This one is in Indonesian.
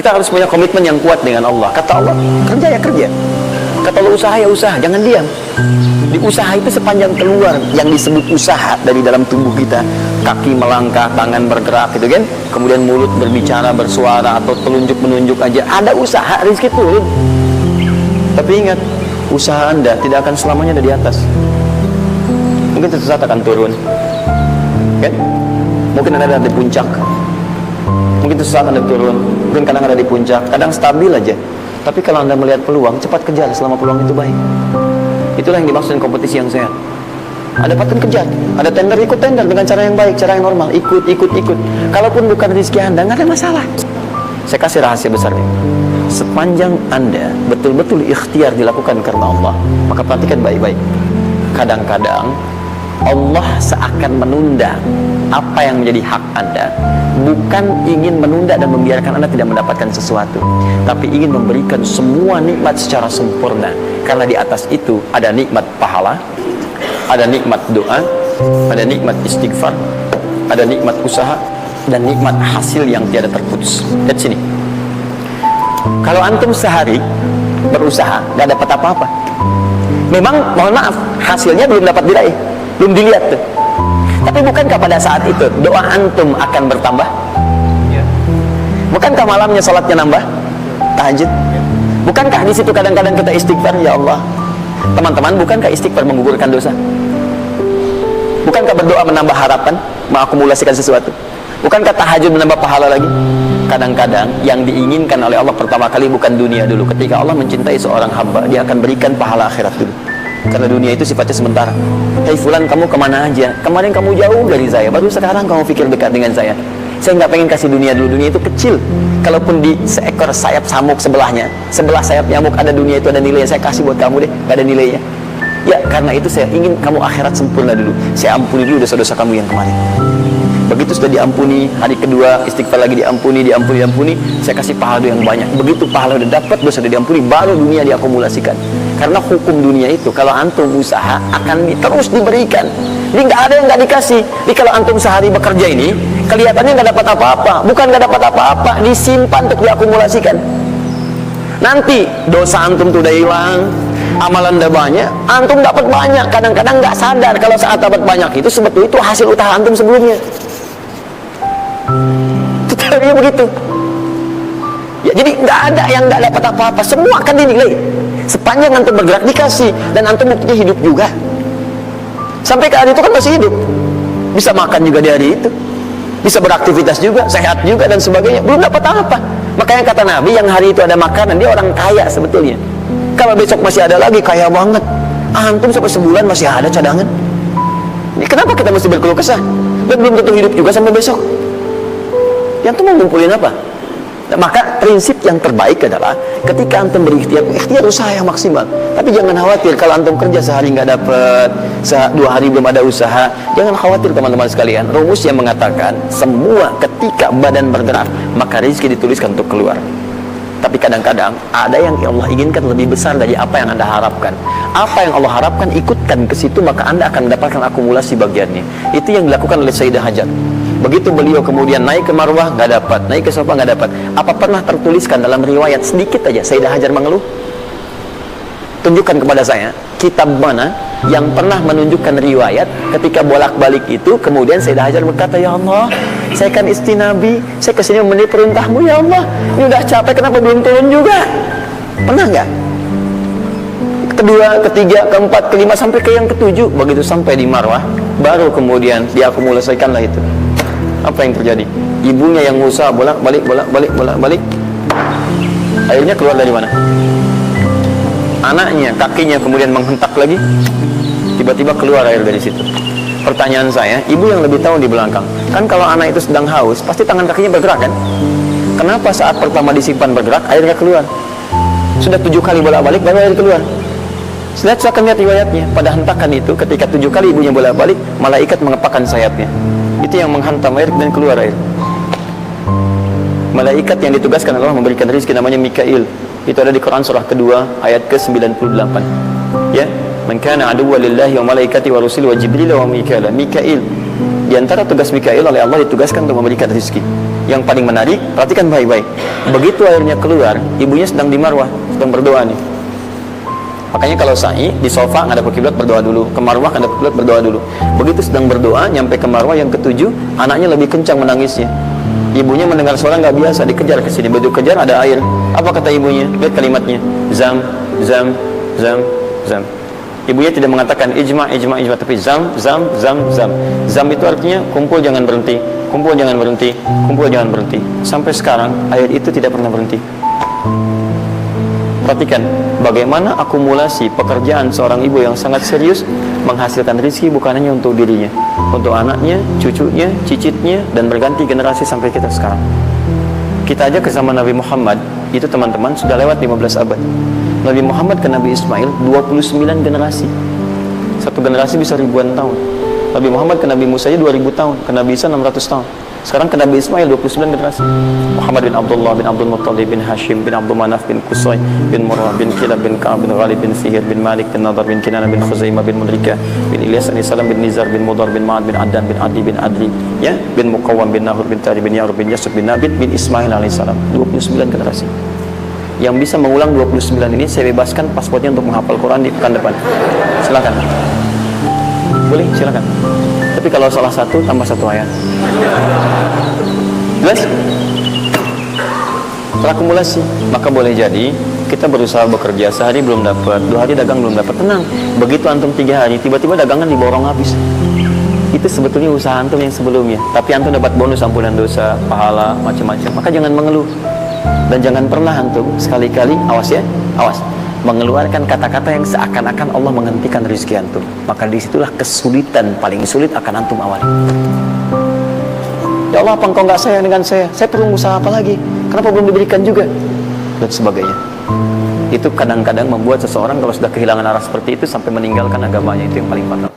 kita harus punya komitmen yang kuat dengan Allah. Kata Allah, kerja ya kerja. Kata Allah, usaha ya usaha, jangan diam. Di usaha itu sepanjang keluar yang disebut usaha dari dalam tubuh kita, kaki melangkah, tangan bergerak gitu kan, kemudian mulut berbicara, bersuara, atau telunjuk menunjuk aja, ada usaha, rezeki turun. Tapi ingat, usaha Anda tidak akan selamanya ada di atas. Mungkin suatu saat akan turun kan? Mungkin Anda ada di puncak, mungkin suatu saat Anda turun, mungkin kadang ada di puncak, kadang stabil aja. Tapi kalau Anda melihat peluang, cepat kejar selama peluang itu baik. Itulah yang dimaksud kompetisi yang sehat. Ada paten kejar, ada tender, ikut tender dengan cara yang baik, cara yang normal, ikut. Kalaupun bukan rezeki Anda, nggak ada masalah. Saya kasih rahasia besarnya. Sepanjang Anda betul-betul ikhtiar dilakukan karena Allah, maka perhatikan baik-baik. Kadang-kadang Allah seakan menunda apa yang menjadi hak Anda, bukan ingin menunda dan membiarkan Anda tidak mendapatkan sesuatu, tapi ingin memberikan semua nikmat secara sempurna. Karena di atas itu ada nikmat pahala, ada nikmat doa, ada nikmat istighfar, ada nikmat usaha, dan nikmat hasil yang tiada terputus. Lihat sini. Kalau antum sehari berusaha nggak dapat apa-apa, memang mohon maaf hasilnya belum dapat diraih, belum dilihat tuh. Tapi bukankah pada saat itu doa antum akan bertambah? Bukankah malamnya salatnya nambah? Tahajud? Bukankah di situ kadang-kadang kita istighfar, ya Allah? Teman-teman, bukankah istighfar menggugurkan dosa? Bukankah berdoa menambah harapan, mengakumulasikan sesuatu? Bukankah tahajud menambah pahala lagi? Kadang-kadang yang diinginkan oleh Allah pertama kali bukan dunia dulu. Ketika Allah mencintai seorang hamba, Dia akan berikan pahala akhirat dulu. Karena dunia itu sifatnya sementara. Hei fulan, kamu kemana aja? Kemarin kamu jauh dari saya, baru sekarang kamu pikir dekat dengan saya. Saya nggak pengen kasih dunia dulu. Dunia itu kecil. Kalaupun di seekor sayap samuk sebelahnya, sebelah sayap nyamuk ada dunia itu, ada nilainya. Saya kasih buat kamu deh, nggak ada nilainya. Ya, karena itu saya ingin kamu akhirat sempurna dulu. Saya ampuni dulu dosa-dosa kamu yang kemarin. Begitu sudah diampuni, hari kedua istighfar lagi diampuni, saya kasih pahala yang banyak. Begitu pahala udah dapat, dosa udah diampuni, baru dunia diakumulasikan. Karena hukum dunia itu, kalau antum usaha akan terus diberikan. Jadi nggak ada yang nggak dikasih. Jadi kalau antum sehari bekerja ini, kelihatannya nggak dapat apa-apa. Bukan nggak dapat apa-apa, disimpan untuk diakumulasikan. Nanti dosa antum tuh udah hilang, amalan udah banyak, antum dapat banyak. Kadang-kadang nggak sadar kalau saat dapat banyak itu sebetulnya itu hasil usaha antum sebelumnya. Tetapi begitu. Ya, jadi nggak ada yang nggak dapat apa-apa. Semua akan dinilai. Sepanjang antum bergerak dikasih, dan antum buktinya hidup juga. Sampai ke hari itu kan masih hidup, bisa makan juga di hari itu, bisa beraktivitas juga, sehat juga dan sebagainya. Belum dapat apa. Makanya kata Nabi, yang hari itu ada makanan, dia orang kaya sebetulnya. Kalau besok masih ada lagi, kaya banget. Antum sampai sebulan masih ada cadangan. Ini kenapa kita mesti berkeluh kesah? Dan belum tentu hidup juga sampai besok. Yang tuh mau ngumpulin apa? Nah, maka prinsip yang terbaik adalah ketika antum berikhtiar, ikhtiar usaha yang maksimal. Tapi jangan khawatir kalau antum kerja sehari nggak dapat, 2 hari belum ada usaha. Jangan khawatir teman-teman sekalian. Rumus yang mengatakan semua ketika badan bergerak, maka rezeki dituliskan untuk keluar. Tapi kadang-kadang ada yang Allah inginkan lebih besar dari apa yang Anda harapkan. Apa yang Allah harapkan, ikutkan ke situ, maka Anda akan mendapatkan akumulasi bagiannya. Itu yang dilakukan oleh Sayyidah Hajar. Begitu beliau kemudian naik ke Marwah, nggak dapat, naik ke Safa, nggak dapat. Apa pernah tertuliskan dalam riwayat sedikit aja Sayyidah Hajar mengeluh? Tunjukkan kepada saya kitab mana yang pernah menunjukkan riwayat ketika bolak-balik itu kemudian Sayyidah Hajar berkata, ya Allah, saya kan istri Nabi, saya kesini memenuhi perintahmu, ya Allah, ini udah capek, kenapa belum turun juga? Pernah nggak? Kedua, ketiga, keempat, kelima, sampai ke yang ketujuh. Begitu sampai di Marwah, baru kemudian diakumulasikanlah itu. Apa yang terjadi? Ibunya yang usaha bolak-balik, akhirnya keluar dari mana? Anaknya, kakinya kemudian menghentak lagi, tiba-tiba keluar air dari situ. Pertanyaan saya, ibu yang lebih tahu di belakang. Kan kalau anak itu sedang haus, pasti tangan kakinya bergerak kan? Kenapa saat pertama disimpan bergerak, airnya keluar? Sudah 7 kali bolak-balik, baru air keluar. Saya akan lihat riwayatnya. Pada hentakan itu, ketika 7 kali ibunya bolak-balik, malaikat mengepakkan sayapnya. Itu yang menghantam air dan keluar air. Malaikat yang ditugaskan Allah memberikan rezeki namanya Mikail. Itu ada di Quran surah kedua ayat ke-98. Ya, man kana aduwwan lillahi wa malaikati wa rusuli wa jibril wa mikail. Mikail. Di antara tugas Mikail oleh Allah ditugaskan untuk memberikan rezeki. yang paling menarik, perhatikan baik-baik. Begitu airnya keluar, ibunya sedang di marwah, sedang berdoa nih. Makanya kalau sa'i di sofa ngadap ke kiblat berdoa dulu, ke marwah ngadap ke kiblat berdoa dulu. Begitu sedang berdoa, nyampe ke marwah yang ketujuh, anaknya lebih kencang menangisnya. Ibunya mendengar suara nggak biasa, dikejar ke sini. Begitu kejar ada air. Apa kata ibunya? Lihat kalimatnya. Zam, zam, zam, zam. Ibunya tidak mengatakan ijma, ijma, ijma, tapi zam, zam, zam, zam. Zam itu artinya kumpul jangan berhenti, kumpul jangan berhenti, kumpul jangan berhenti. Sampai sekarang air itu tidak pernah berhenti. Perhatikan bagaimana akumulasi pekerjaan seorang ibu yang sangat serius menghasilkan rezeki bukan hanya untuk dirinya, untuk anaknya, cucunya, cicitnya, dan berganti generasi sampai kita sekarang. Kita aja ke zaman Nabi Muhammad, itu teman-teman sudah lewat 15 abad. Nabi Muhammad ke Nabi Ismail 29 generasi. Satu generasi bisa ribuan tahun. Nabi Muhammad ke Nabi Musa aja 2000 tahun, ke Nabi Isa 600 tahun. Sekarang ke Nabi Ismail 29 generasi. Muhammad bin Abdullah bin Abdul Muttalib bin Hashim bin Abdul Manaf bin Qusay bin Murrah bin Kilab bin Ka'ab bin Ghalib bin Fihir bin Malik bin Nadar bin Kinana bin Khuzaimah bin Mudrika bin Ilyas bin Salam bin Nizar bin Mudar bin Ma'ad bin Adnan bin Adi bin Adri, ya, bin Muqawwam bin Nahur bin Tari bin Yarub bin Yasub bin Nabit bin Ismail alaihissalam. 29 generasi. Yang bisa mengulang 29 ini saya bebaskan paspornya untuk menghafal Quran di pekan depan. Silakan. Boleh, silakan. Tapi kalau salah satu tambah satu ayat. Jelas? Terakumulasi. Maka boleh jadi kita berusaha bekerja, sehari belum dapat, 2 hari dagang belum dapat, tenang. Begitu antum 3 hari, tiba-tiba dagangan diborong habis. Itu sebetulnya usaha antum yang sebelumnya. Tapi antum dapat bonus ampunan dosa, pahala, macam-macam. Maka jangan mengeluh. Dan jangan pernah antum sekali-kali, awas ya, awas, mengeluarkan kata-kata yang seakan-akan Allah menghentikan rezeki antum. Maka disitulah kesulitan paling sulit akan antum awali. Ya Allah, apa engkau nggak sayang dengan saya? Saya perlu usaha apa lagi? Kenapa belum diberikan juga? Dan sebagainya. Itu kadang-kadang membuat seseorang kalau sudah kehilangan arah seperti itu sampai meninggalkan agamanya, itu yang paling fatal.